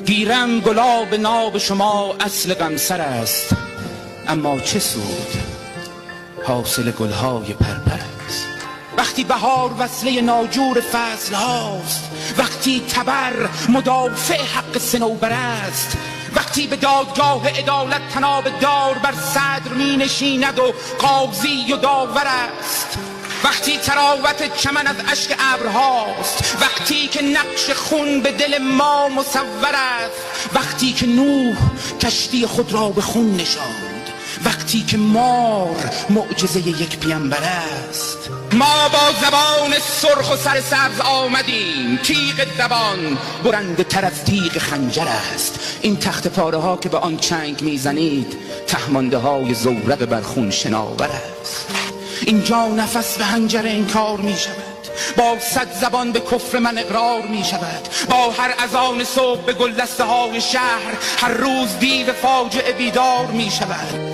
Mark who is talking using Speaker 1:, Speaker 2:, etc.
Speaker 1: گیرم گلاب ناب شما اصل غمسر است، اما چه سود حاصل گلهای پرپر است. وقتی بهار وصله ناجور فصل هاست، وقتی تبر مدافع حق صنوبر است، وقتی به دادگاه عدالت طناب دار بر صدر می نشیند و قاضی و داور است، وقتی تراوت چمن از اشک ابرهاست، وقتی که نقش خون به دل ما مصور است، وقتی که نوح کشتی خود را به خون نشاند، وقتی که مار معجزه یک پیامبر است. ما با زبان سرخ و سر سبز آمدیم، تیغ زبان برنده تر از تیغ خنجر است. این تخت پاره ها که به آن چنگ میزنید، تهمانده های زورق بر خون شناور است. اینجا نفس به حنجر انکار می شود، با صد زبان به کفر من اقرار می شود، با هر اذان صبح به گلدسته های شهر هر روز دیو فاجعه بیدار می شود.